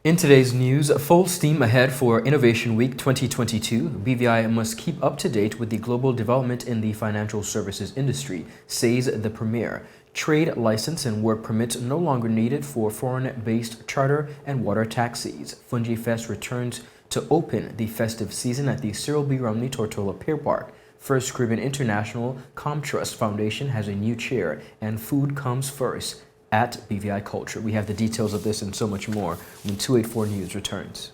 In today's news, full steam ahead for Innovation Week 2022. BVI must keep up to date with the global development in the financial services industry, says the Premier. Trade license and work permits no longer needed for foreign-based charter and water taxis. Fungi Fest returns to open the festive season at the Cyril Romney Tortola Pier Park. First Caribbean International Comtrust Foundation has a new chair, and food comes first at BVI Culture. We have the details of this and so much more when 284 News returns.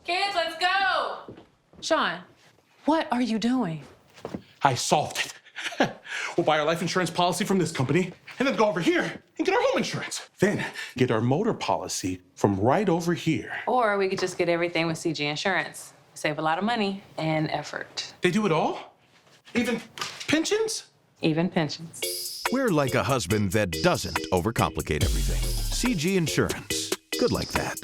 Kids, let's go! Sean, what are you doing? I solved it. We'll buy our life insurance policy from this company and then go over here and get our home insurance. Then get our motor policy from right over here. Or we could just get everything with CG Insurance. Save a lot of money and effort. They do it all? Even pensions? Even pensions. We're like a husband that doesn't overcomplicate everything. CG Insurance. Good like that.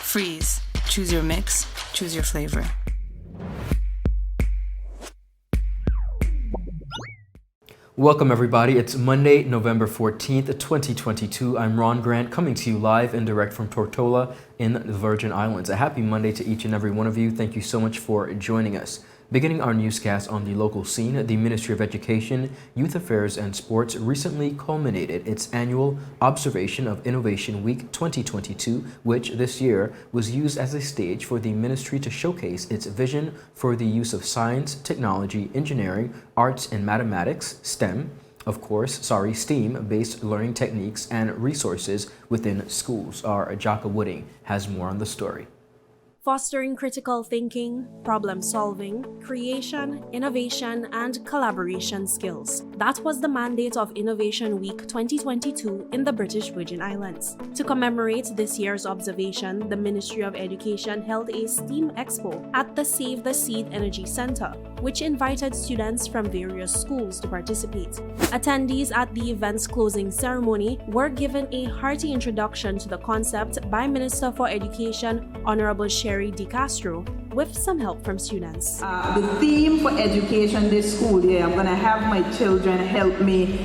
Freeze. Choose your mix. Choose your flavor. Welcome everybody. It's Monday, November 14th, 2022. I'm Ron Grant coming to you live and direct from Tortola in the Virgin Islands. A happy Monday to each and every one of you. Thank you so much for joining us. Beginning our newscast on the local scene, the Ministry of Education, Youth Affairs and Sports recently culminated its annual observation of Innovation Week 2022, which this year was used as a stage for the ministry to showcase its vision for the use of science, technology, engineering, arts and mathematics, STEM, STEAM-based learning techniques and resources within schools. Our Jaka Wooding has more on the story. Fostering critical thinking, problem-solving, creation, innovation, and collaboration skills. That was the mandate of Innovation Week 2022 in the British Virgin Islands. To commemorate this year's observation, the Ministry of Education held a STEAM Expo at the Save the Seed Energy Center, which invited students from various schools to participate. Attendees at the event's closing ceremony were given a hearty introduction to the concept by Minister for Education, Honorable Sherry De Castro, with some help from students. The theme for education this school year, I'm going to have my children help me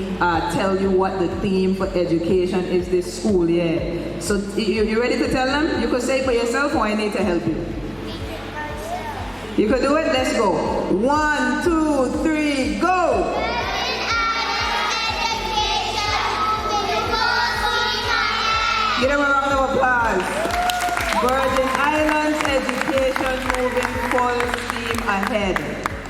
tell you what the theme for education is this school year. So you ready to tell them? You could say it for yourself or I need to help you? You could do it? Let's go. 1, 2, 3, go! Give them a round of applause. Virgin Islands education moving full steam ahead.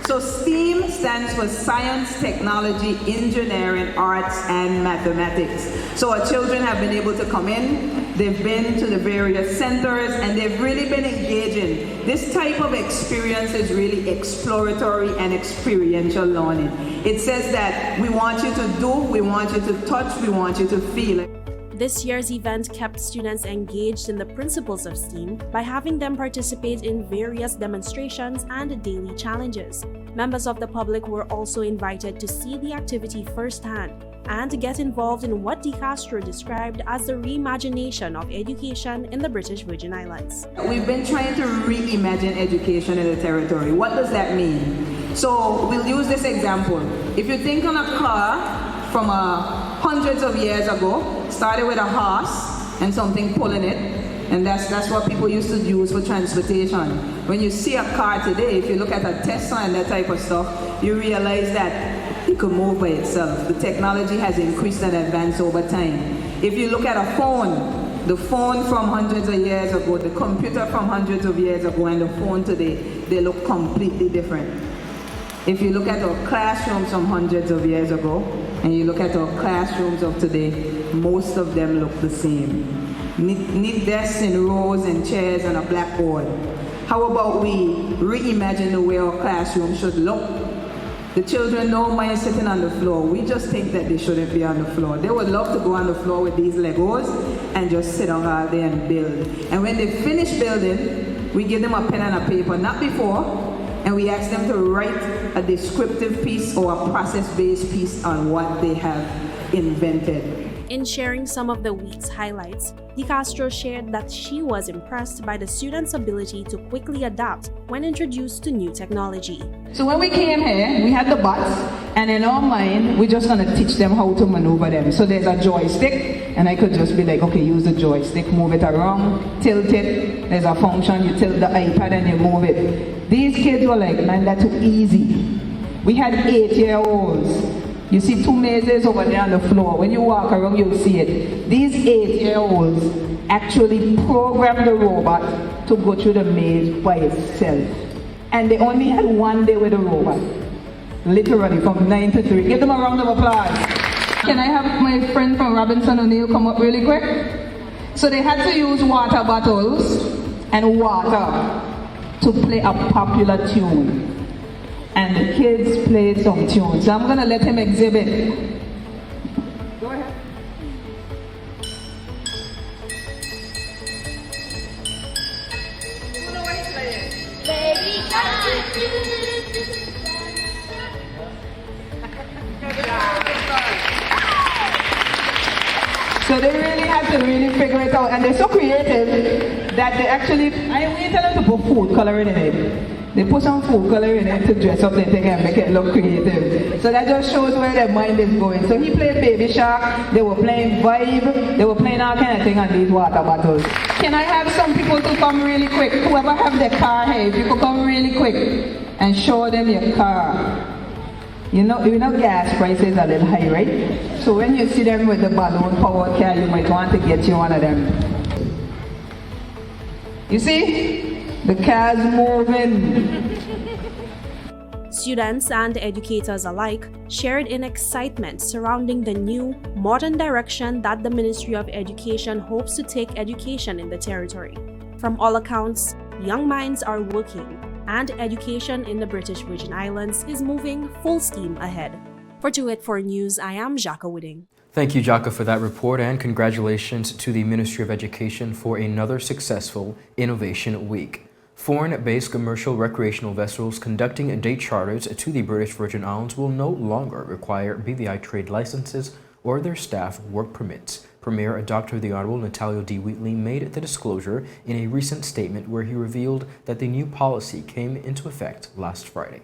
So STEAM stands for Science, Technology, Engineering, Arts, and Mathematics. So our children have been able to come in, they've been to the various centers, and they've really been engaging. This type of experience is really exploratory and experiential learning. It says that we want you to do, we want you to touch, we want you to feel. This year's event kept students engaged in the principles of STEAM by having them participate in various demonstrations and daily challenges. Members of the public were also invited to see the activity firsthand and get involved in what De Castro described as the reimagination of education in the British Virgin Islands. We've been trying to reimagine education in the territory. What does that mean? So we'll use this example. If you think on a car from hundreds of years ago, started with a horse and something pulling it, and that's what people used to use for transportation. When you see a car today, if you look at a Tesla and that type of stuff, you realize that it could move by itself. The technology has increased and advanced over time. If you look at a phone, the phone from hundreds of years ago, the computer from hundreds of years ago, and the phone today, they look completely different. If you look at our classrooms from hundreds of years ago, and you look at our classrooms of today, most of them look the same. Neat desks and rows and chairs and a blackboard. How about we reimagine the way our classroom should look? The children don't mind sitting on the floor. We just think that they shouldn't be on the floor. They would love to go on the floor with these Legos and just sit on all day and build. And when they finish building, we give them a pen and a paper, not before, and we ask them to write a descriptive piece or a process-based piece on what they have invented. In sharing some of the week's highlights, DiCastro shared that she was impressed by the students' ability to quickly adapt when introduced to new technology. So when we came here, we had the bots, and in our mind, we're just gonna teach them how to maneuver them. So there's a joystick, and I could just be like, okay, use the joystick, move it around, tilt it. There's a function, you tilt the iPad and you move it. These kids were like, man, that's too easy. We had 8-year-olds. You see 2 mazes over there on the floor. When you walk around, you'll see it. These 8-year-olds actually programmed the robot to go through the maze by itself. And they only had 1 day with the robot. Literally, from 9 to 3. Give them a round of applause. Can I have my friend from Robinson O'Neill come up really quick? So they had to use water bottles and water to play a popular tune. And the kids played some tunes. So I'm going to let him exhibit. Go ahead. You know what he's playing? Baby So they really had to figure it out. And they're so creative that they actually, we tell them to put food coloring in it. They put some food color in it to dress up their thing and make it look creative. So that just shows where their mind is going. So he played Baby Shark, they were playing Vibe, they were playing all kind of thing on these water bottles. Can I have some people to come really quick? Whoever have their car here, if you could come really quick and show them your car. You know gas prices are a little high, right? So when you see them with the balloon powered car, you might want to get you one of them. You see? The car's moving. Students and educators alike shared in excitement surrounding the new, modern direction that the Ministry of Education hopes to take education in the territory. From all accounts, young minds are working, and education in the British Virgin Islands is moving full steam ahead. For 284 News, I am Jaka Wooding. Thank you, Jaka, for that report, and congratulations to the Ministry of Education for another successful Innovation Week. Foreign-based commercial recreational vessels conducting day charters to the British Virgin Islands will no longer require BVI trade licenses or their staff work permits. Premier Dr. the Honorable Natalio D. Wheatley made the disclosure in a recent statement where he revealed that the new policy came into effect last Friday.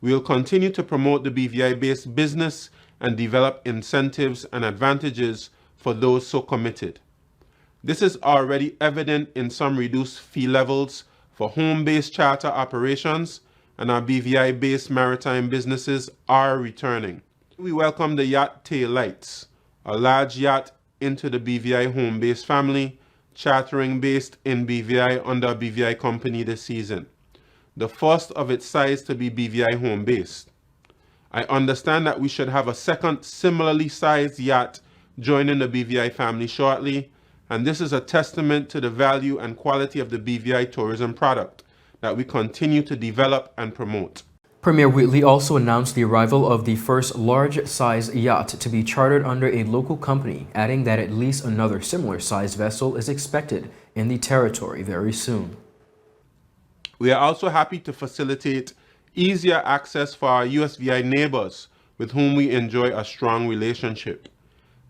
We will continue to promote the BVI-based business and develop incentives and advantages for those so committed. This is already evident in some reduced fee levels for home-based charter operations, and our BVI-based maritime businesses are returning. We welcome the yacht Tail Lights, a large yacht into the BVI home-based family, chartering based in BVI under a BVI company this season, the first of its size to be BVI home-based. I understand that we should have a second similarly sized yacht joining the BVI family shortly, and this is a testament to the value and quality of the BVI tourism product that we continue to develop and promote. Premier Wheatley also announced the arrival of the first large-size yacht to be chartered under a local company, adding that at least another similar-sized vessel is expected in the territory very soon. We are also happy to facilitate easier access for our USVI neighbors with whom we enjoy a strong relationship,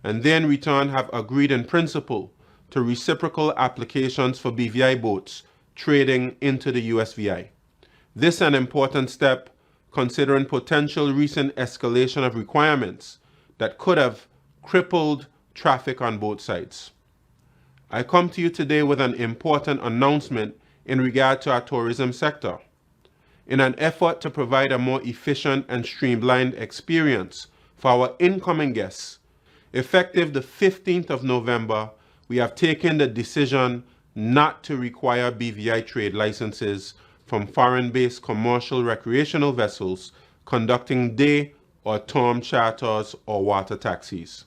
and they in return have agreed in principle to reciprocal applications for BVI boats trading into the USVI. This is an important step considering potential recent escalation of requirements that could have crippled traffic on both sides. I come to you today with an important announcement in regard to our tourism sector. In an effort to provide a more efficient and streamlined experience for our incoming guests, effective the 15th of November, we have taken the decision not to require BVI trade licenses from foreign-based commercial recreational vessels conducting day or term charters or water taxis.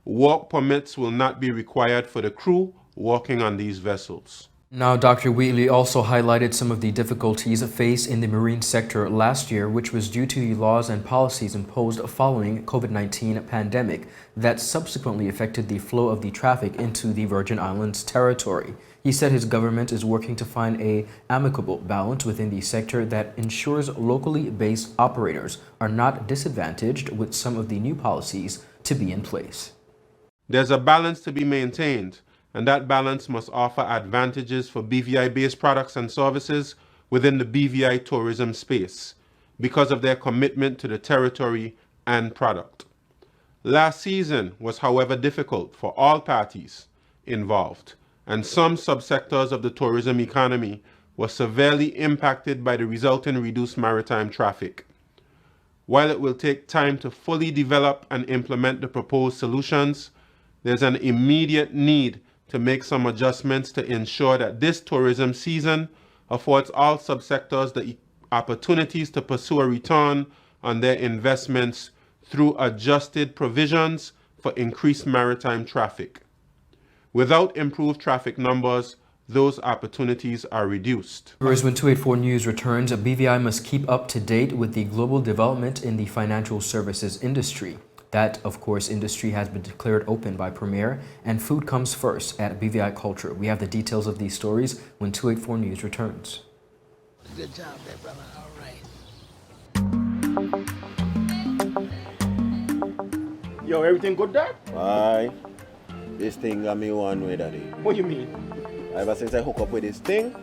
Work permits will not be required for the crew working on these vessels. Now, Dr. Wheatley also highlighted some of the difficulties faced in the marine sector last year, which was due to the laws and policies imposed following COVID-19 pandemic that subsequently affected the flow of the traffic into the Virgin Islands territory. He said his government is working to find an amicable balance within the sector that ensures locally based operators are not disadvantaged with some of the new policies to be in place. There's a balance to be maintained, and that balance must offer advantages for BVI-based products and services within the BVI tourism space because of their commitment to the territory and product. Last season was, however, difficult for all parties involved, and some subsectors of the tourism economy were severely impacted by the resulting reduced maritime traffic. While it will take time to fully develop and implement the proposed solutions, there's an immediate need to make some adjustments to ensure that this tourism season affords all subsectors the opportunities to pursue a return on their investments through adjusted provisions for increased maritime traffic. Without improved traffic numbers, those opportunities are reduced. Whereas when 284 News returns, BVI must keep up to date with the global development in the financial services industry. That, of course, industry has been declared open by Premier, and food comes first at BVI Culture. We have the details of these stories when 284 News returns. Good job there, brother. All right. Yo, everything good there? Aye. This thing got me one way, daddy. What you mean? Ever since I hook up with this thing,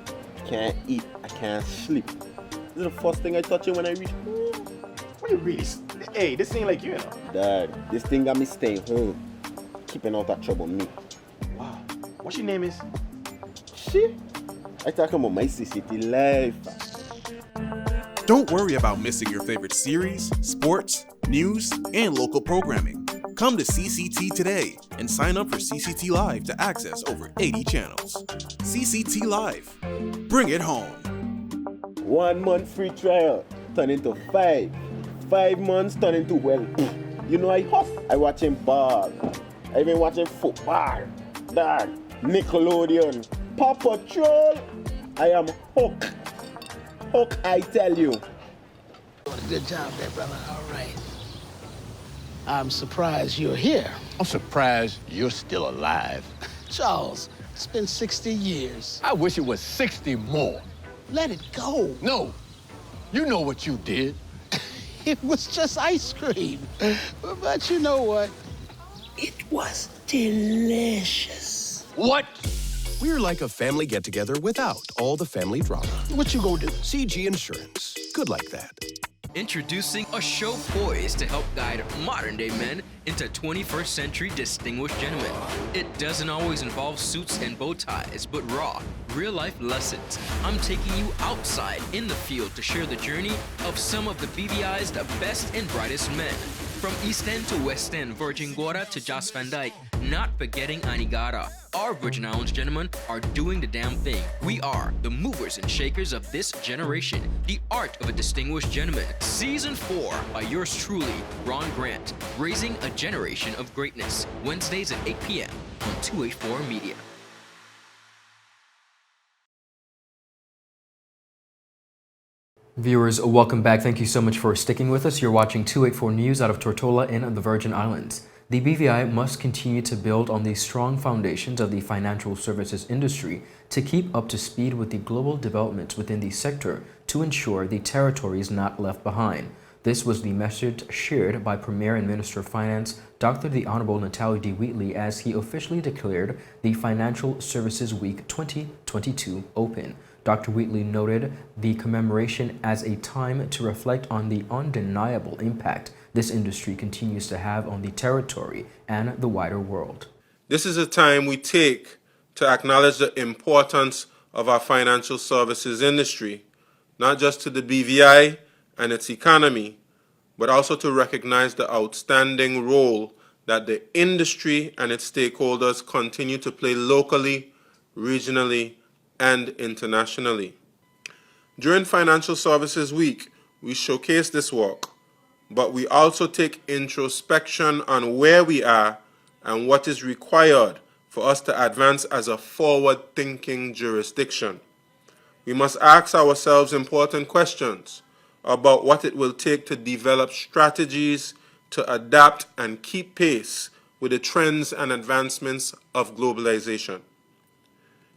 can't eat, I can't sleep. This is the first thing I touch it when I reach home. What you really? Hey, this ain't like you know. Dad, this thing got me staying home, keeping out of trouble me. Wow. What your name is? Shit. I talking about my CCT life. Don't worry about missing your favorite series, sports, news, and local programming. Come to CCT today and sign up for CCT Live to access over 80 channels. CCT Live. Bring it home. 1 month free trial turn into 5. 5 months turn into, well, you know I hop. I watching ball. I been watching football. Dad, Nickelodeon, Paw Patrol. I am hooked. Hook, I tell you. Good job there, brother. All right. I'm surprised you're here. I'm surprised you're still alive. Charles, it's been 60 years. I wish it was 60 more. Let it go. No, you know what you did. It was just ice cream. But you know what? It was delicious. What? We're like a family get-together without all the family drama. What you gonna do? CG Insurance. Good like that. Introducing a show poised to help guide modern-day men into 21st century distinguished gentlemen. It doesn't always involve suits and bow ties, but raw, real-life lessons. I'm taking you outside in the field to share the journey of some of the BVI's the best and brightest men. From East End to West End, Virgin Gorda to Jos Van Dyke, not forgetting Anegada. Our Virgin Islands gentlemen are doing the damn thing. We are the movers and shakers of this generation. The Art of a Distinguished Gentleman. Season 4 by yours truly, Ron Grant. Raising a generation of greatness. Wednesdays at 8 p.m. on 284 Media. Viewers, welcome back. Thank you so much for sticking with us. You're watching 284 News out of Tortola in the Virgin Islands. The BVI must continue to build on the strong foundations of the financial services industry to keep up to speed with the global developments within the sector to ensure the territory is not left behind. This was the message shared by Premier and Minister of Finance, Dr. the Honorable Natalie D. Wheatley, as he officially declared the Financial Services Week 2022 open. Dr. Wheatley noted the commemoration as a time to reflect on the undeniable impact this industry continues to have on the territory and the wider world. This is a time we take to acknowledge the importance of our financial services industry, not just to the BVI and its economy, but also to recognize the outstanding role that the industry and its stakeholders continue to play locally, regionally, and internationally. During Financial Services Week, we showcase this work, but we also take introspection on where we are and what is required for us to advance as a forward-thinking jurisdiction. We must ask ourselves important questions about what it will take to develop strategies to adapt and keep pace with the trends and advancements of globalization.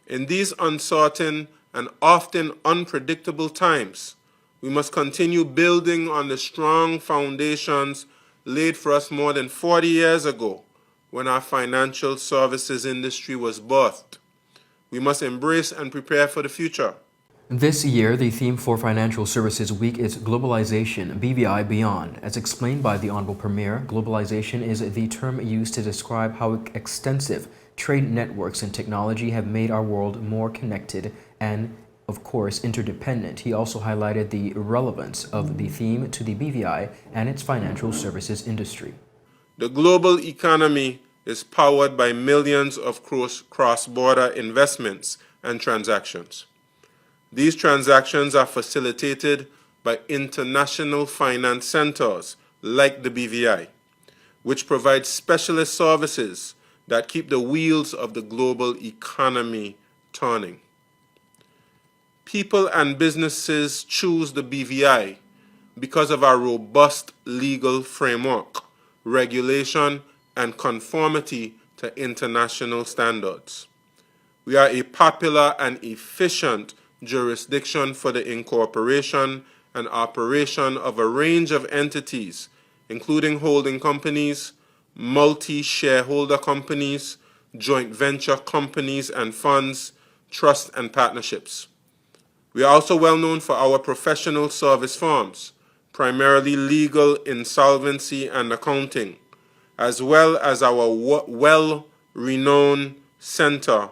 In these uncertain and often unpredictable times, we must continue building on the strong foundations laid for us more than 40 years ago when our financial services industry was birthed. We must embrace and prepare for the future. This year, the theme for Financial Services Week is Globalization, BVI Beyond. As explained by the Honorable Premier, globalization is the term used to describe how extensive trade networks and technology have made our world more connected and, of course, interdependent. He also highlighted the relevance of the theme to the BVI and its financial services industry. The global economy is powered by millions of cross-border investments and transactions. These transactions are facilitated by international finance centers like the BVI, which provide specialist services that keep the wheels of the global economy turning. People and businesses choose the BVI because of our robust legal framework, regulation, and conformity to international standards. We are a popular and efficient jurisdiction for the incorporation and operation of a range of entities, including holding companies, multi-shareholder companies, joint venture companies and funds, trusts and partnerships. We are also well known for our professional service firms, primarily legal, insolvency, and accounting, as well as our well-renowned center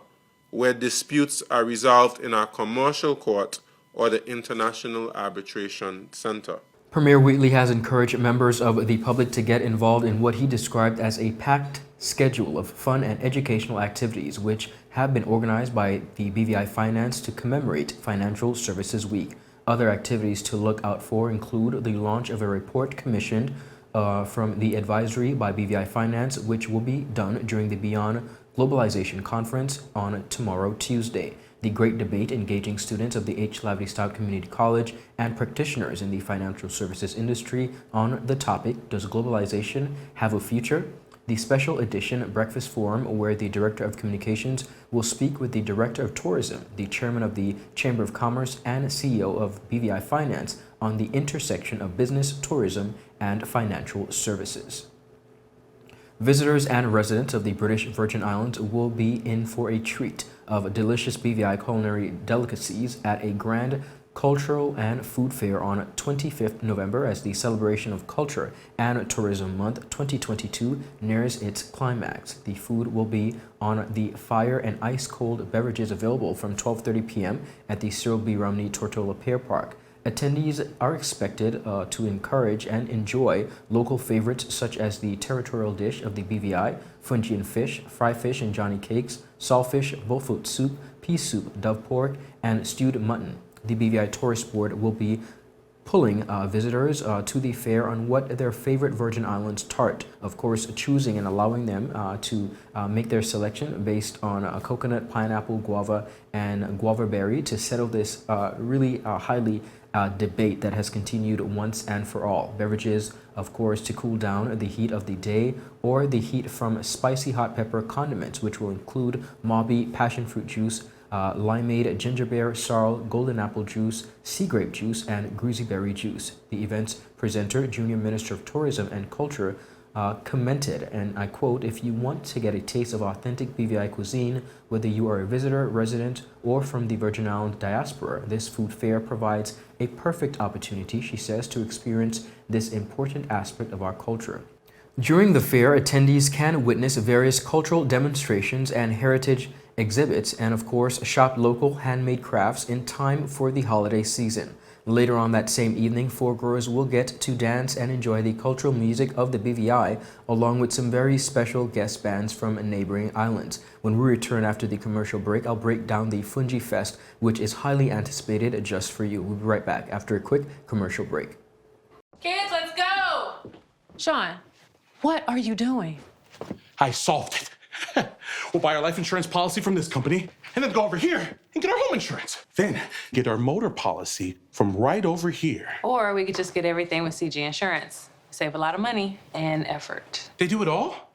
where disputes are resolved in our commercial court or the International Arbitration Center. Premier Wheatley has encouraged members of the public to get involved in what he described as a packed schedule of fun and educational activities which have been organized by the BVI Finance to commemorate Financial Services Week. Other activities to look out for include the launch of a report commissioned from the advisory by BVI Finance, which will be done during the Beyond Globalization Conference on tomorrow, Tuesday. The Great Debate engaging students of the H. Lavely Stout Community College and practitioners in the financial services industry on the topic, Does Globalization Have a Future? The special edition breakfast forum where the Director of Communications will speak with the Director of Tourism, the Chairman of the Chamber of Commerce, and CEO of BVI Finance on the intersection of business, tourism, and financial services. Visitors and residents of the British Virgin Islands will be in for a treat of delicious BVI culinary delicacies at a grand cultural and food fair on 25th November as the celebration of Culture and Tourism Month 2022 nears its climax. The food will be on the fire and ice-cold beverages available from 12:30 p.m. at the Cyril B. Romney Tortola Pier Park. Attendees are expected to encourage and enjoy local favorites such as the territorial dish of the BVI, fungi and fish, fry fish and Johnny cakes, saltfish, bullfoot soup, pea soup, dove pork, and stewed mutton. The BVI Tourist Board will be pulling visitors to the fair on what their favorite Virgin Islands tart, of course choosing and allowing them to make their selection based on coconut, pineapple, guava, and guava berry to settle this really highly debate that has continued once and for all. Beverages, of course, to cool down the heat of the day or the heat from spicy hot pepper condiments, which will include Mauby passion fruit juice, limeade, ginger beer, sorrel, golden apple juice, sea grape juice, and greasy berry juice. The event's presenter, Junior Minister of Tourism and Culture, commented, and I quote, "If you want to get a taste of authentic BVI cuisine, whether you are a visitor, resident, or from the Virgin Islands diaspora, this food fair provides a perfect opportunity," she says, to experience this important aspect of our culture. During the fair, attendees can witness various cultural demonstrations and heritage exhibits and, of course, shop local handmade crafts in time for the holiday season. Later on that same evening, foregoers will get to dance and enjoy the cultural music of the BVI, along with some very special guest bands from neighboring islands. When we return after the commercial break, I'll break down the Fungi Fest, which is highly anticipated just for you. We'll be right back after a quick commercial break. Kids, let's go! Sean, what are you doing? I solved it. We'll buy our life insurance policy from this company and then go over here and get our home insurance. Then get our motor policy from right over here. Or we could just get everything with CG Insurance. Save a lot of money and effort. They do it all?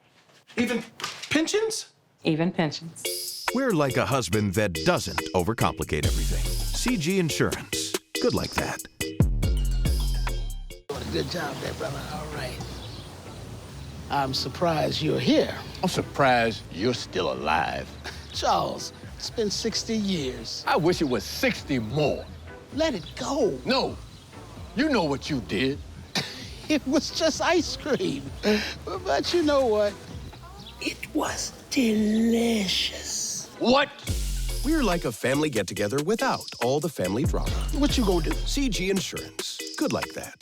Even pensions? Even pensions. We're like a husband that doesn't overcomplicate everything. CG Insurance. Good like that. Good job there, brother. All right. I'm surprised you're here. I'm surprised you're still alive. Charles, it's been 60 years. I wish it was 60 more. Let it go. No, you know what you did. It was just ice cream. But you know what? It was delicious. What? We're like a family get-together without all the family drama. What you gonna do? CG Insurance. Good like that.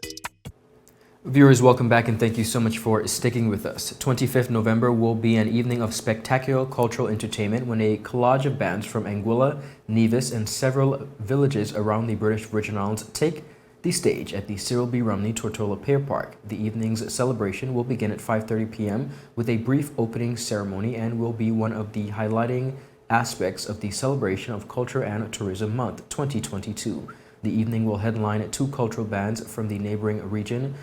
Viewers, welcome back and thank you so much for sticking with us. 25th November will be an evening of spectacular cultural entertainment when a collage of bands from Anguilla, Nevis, and several villages around the British Virgin Islands take the stage at the Cyril B. Romney Tortola Pier Park. The evening's celebration will begin at 5:30 p.m. with a brief opening ceremony and will be one of the highlighting aspects of the celebration of Culture and Tourism Month 2022. The evening will headline two cultural bands from the neighboring region,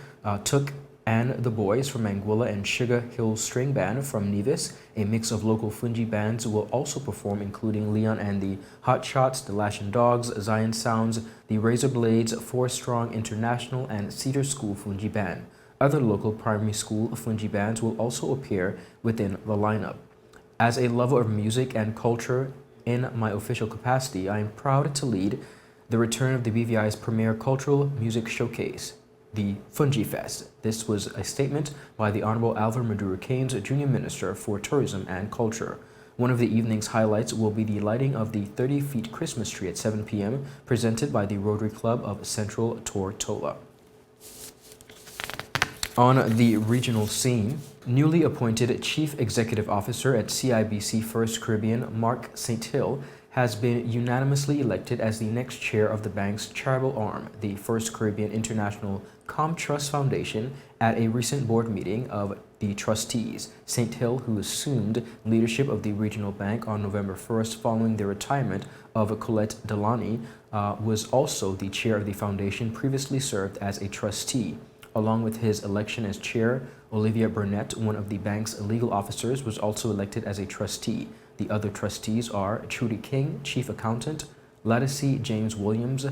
Took and the Boys from Anguilla and Sugar Hill String Band from Nevis. A mix of local Fungi bands will also perform, including Leon and the Hot Shots, the Lashin' Dogs, Zion Sounds, the Razor Blades, Four Strong International, and Cedar School Fungi Band. Other local primary school Fungi bands will also appear within the lineup. As a lover of music and culture in my official capacity, I am proud to lead the return of the BVI's premier cultural music showcase, the Fungi Fest. This was a statement by the Honorable Alvin Maduro Keynes, Junior Minister for Tourism and Culture. One of the evening's highlights will be the lighting of the 30-feet Christmas tree at 7 p.m., presented by the Rotary Club of Central Tortola. On the regional scene, newly appointed Chief Executive Officer at CIBC First Caribbean, Mark St. Hill, has been unanimously elected as the next chair of the bank's charitable arm, the First Caribbean International Comtrust Foundation, at a recent board meeting of the trustees. St. Hill, who assumed leadership of the regional bank on November 1st following the retirement of Colette Delany, was also the chair of the foundation, previously served as a trustee. Along with his election as chair, Olivia Burnett, one of the bank's legal officers, was also elected as a trustee. The other trustees are Trudy King, Chief Accountant, Lattice James Williams,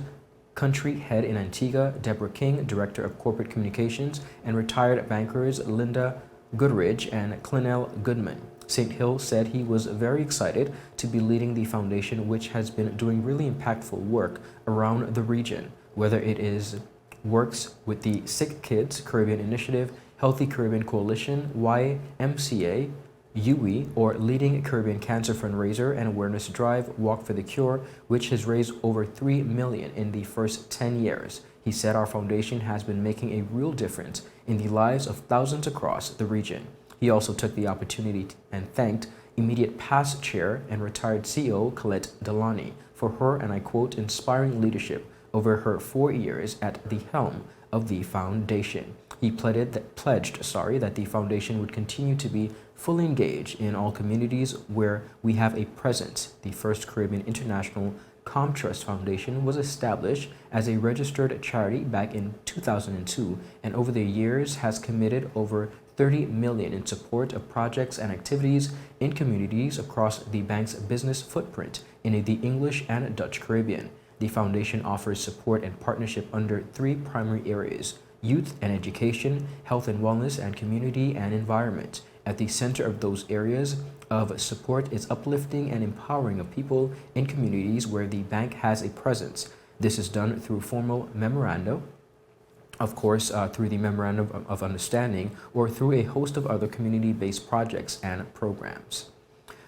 Country Head in Antigua, Deborah King, Director of Corporate Communications, and retired bankers Linda Goodridge and Clennell Goodman. St. Hill said he was very excited to be leading the foundation, which has been doing really impactful work around the region, whether it is works with the Sick Kids Caribbean Initiative, Healthy Caribbean Coalition, YMCA, UE, or leading Caribbean Cancer Fundraiser and Awareness Drive, Walk for the Cure, which has raised over $3 million in the first 10 years. He said our foundation has been making a real difference in the lives of thousands across the region. He also took the opportunity and thanked immediate past chair and retired CEO Colette Delany for her, and I quote, inspiring leadership over her 4 years at the helm of the foundation. He pledged that the foundation would continue to be fully engaged in all communities where we have a presence. The First Caribbean International Comtrust Foundation was established as a registered charity back in 2002 and over the years has committed over $30 million in support of projects and activities in communities across the bank's business footprint in the English and Dutch Caribbean. The foundation offers support and partnership under 3 primary areas: youth and education, health and wellness, and community and environment. At the center of those areas of support is uplifting and empowering of people in communities where the bank has a presence. This is done through formal memoranda, of course, through the Memorandum of Understanding, or through a host of other community-based projects and programs.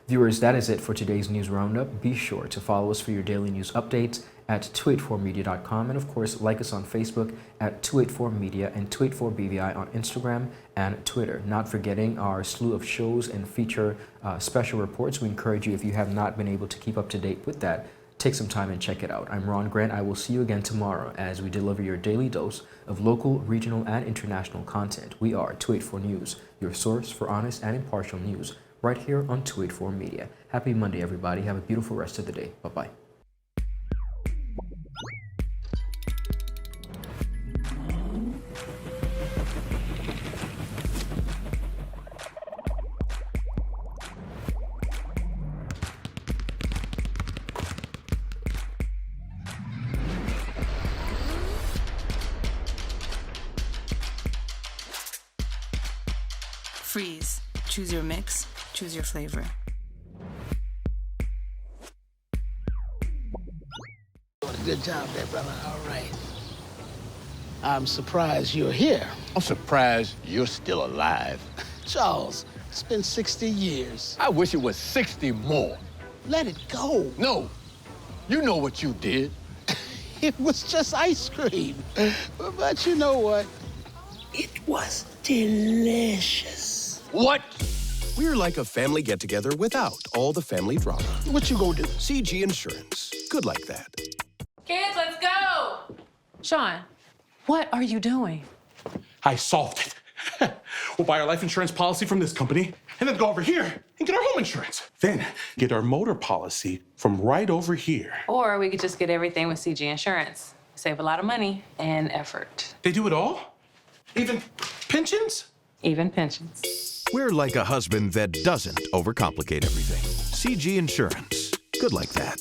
Viewers, that is it for today's News Roundup. Be sure to follow us for your daily news updates at 284media.com, and of course like us on Facebook at 284media and 284BVI on Instagram and Twitter. Not forgetting our slew of shows and feature special reports. We encourage you, if you have not been able to keep up to date with that, take some time and check it out. I'm Ron Grant. I will see you again tomorrow as we deliver your daily dose of local, regional, and international content. We are 284 News, your source for honest and impartial news, right here on 284 Media. Happy Monday, everybody. Have a beautiful rest of the day. Bye-bye. Freeze. Choose your mix. Choose your flavor. Good job there, brother. All right. I'm surprised you're here. I'm surprised you're still alive. Charles, it's been 60 years. I wish it was 60 more. Let it go. No. You know what you did. It was just ice cream. But you know what? It was delicious. What? We're like a family get-together without all the family drama. What you gonna do? CG Insurance. Good like that. Kids, let's go! Sean, what are you doing? I solved it. We'll buy our life insurance policy from this company and then go over here and get our home insurance. Then get our motor policy from right over here. Or we could just get everything with CG Insurance. Save a lot of money and effort. They do it all? Even pensions? Even pensions. We're like a husband that doesn't overcomplicate everything. CG Insurance. Good like that.